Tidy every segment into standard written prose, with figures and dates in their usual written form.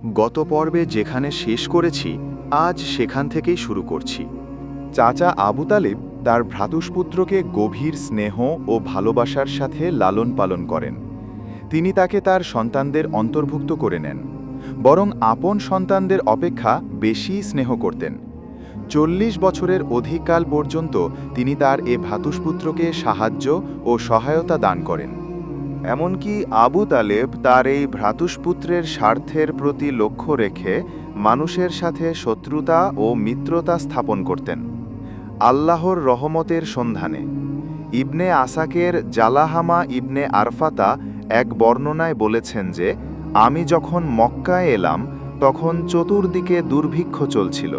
গত পর্বে যেখানে শেষ করেছি আজ সেখান থেকেই শুরু করছি। চাচা আবু তালিব তার ভ্রাতুষ্পুত্রকে গভীর স্নেহ ও ভালোবাসার সাথে লালন পালন করেন। তিনি তাকে তার সন্তানদের অন্তর্ভুক্ত করে নেন, বরং আপন সন্তানদের অপেক্ষা বেশি স্নেহ করতেন। 40 বছরের অধিককাল পর্যন্ত তিনি তার এ ভ্রাতুষ্পুত্রকে সাহায্য ও সহায়তা দান করেন। এমনকি আবু তালেব তার এই ভ্রাতুষ্পুত্রের স্বার্থের প্রতি লক্ষ্য রেখে মানুষের সাথে শত্রুতা ও মিত্রতা স্থাপন করতেন। আল্লাহর রহমতের সন্ধানে ইবনে আসাকের জালাহামা ইবনে আরফাতা এক বর্ণনায় বলেছেন যে, আমি যখন মক্কায় এলাম তখন চতুর্দিকে দুর্ভিক্ষ চলছিল।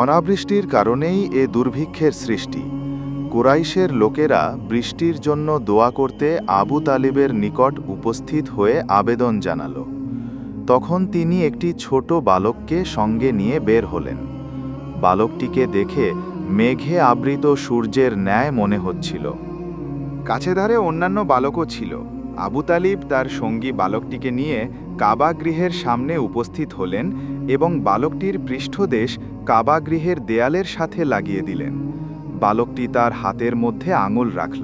অনাবৃষ্টির কারণেই এ দুর্ভিক্ষের সৃষ্টি। কুরাইশের লোকেরা বৃষ্টির জন্য দোয়া করতে আবু তালিবের নিকট উপস্থিত হয়ে আবেদন জানাল। তখন তিনি একটি ছোট বালককে সঙ্গে নিয়ে বের হলেন। বালকটিকে দেখে মেঘে আবৃত সূর্যের ন্যায় মনে হচ্ছিল। কাছে ধারে অন্যান্য বালকও ছিল। আবু তালিব তার সঙ্গী বালকটিকে নিয়ে কাবা গৃহের সামনে উপস্থিত হলেন এবং বালকটির পৃষ্ঠদেশ কাবা গৃহের দেয়ালের সাথে লাগিয়ে দিলেন। বালকটি তার হাতের মধ্যে আঙুল রাখল।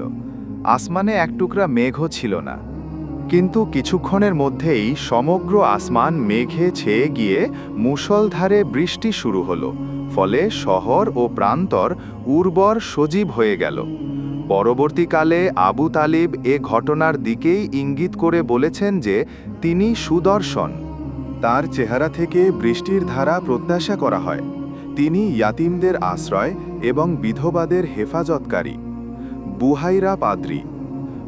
আসমানে এক টুকরা মেঘও ছিল না, কিন্তু কিছুক্ষণের মধ্যেই সমগ্র আসমান মেঘে ছেয়ে গিয়ে মুষলধারে বৃষ্টি শুরু হলো। ফলে শহর ও প্রান্তর উর্বর সজীব হয়ে গেল। পরবর্তীকালে আবু তালিব এ ঘটনার দিকেই ইঙ্গিত করে বলেছেন যে তিনি সুদর্শন। তার চেহারা থেকে বৃষ্টির ধারা প্রত্যাশা করা হয়। তিনি ইয়াতিমদের আশ্রয় এবং বিধবাদের হেফাজতকারী। বুহাইরা পাদ্রী।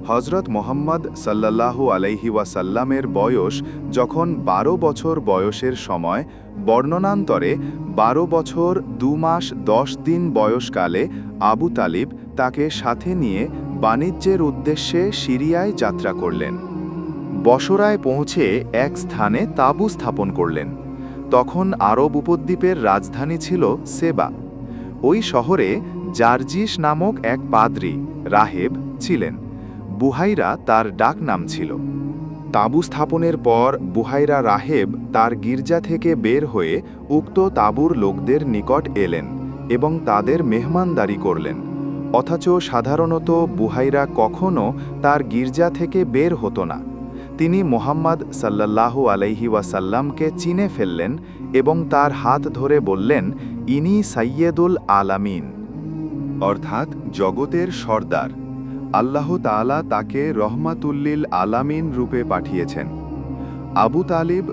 হজরত মোহাম্মদ সাল্লাল্লাহু আলাইহি ওয়াসাল্লামের বয়স যখন 12 বছর বয়সের সময়, বর্ণনান্তরে 12 বছর 2 মাস 10 দিন বয়সকালে আবু তালিব তাকে সাথে নিয়ে বাণিজ্যের উদ্দেশ্যে সিরিয়ায় যাত্রা করলেন। বসরায় পৌঁছে এক স্থানে তাঁবু স্থাপন করলেন। তখন আরব উপদ্বীপের রাজধানী ছিল সেবা। ওই শহরে জার্জিস নামক এক পাদ্রী রাহেব ছিলেন। বুহাইরা তার ডাক নাম ছিল। তাঁবু স্থাপনের পর বুহাইরা রাহেব তার গির্জা থেকে বের হয়ে উক্ত তাঁবুর লোকদের নিকট এলেন এবং তাদের মেহমানদারি করলেন। অথচ সাধারণত বুহাইরা কখনো তার গির্জা থেকে বের হতো না। তিনি মোহাম্মদ সাল্লাল্লাহু আলাইহি ওয়াসাল্লামকে চিনে ফেললেন এবং তার হাত ধরে বললেন, ইনি সাইয়্যেদুল আলামিন, অর্থাৎ জগতের সর্দার। আল্লাহ তাআলা তাকে রহমাতুল্লিল আলামিন রূপে পাঠিয়েছেন। আবু তালিব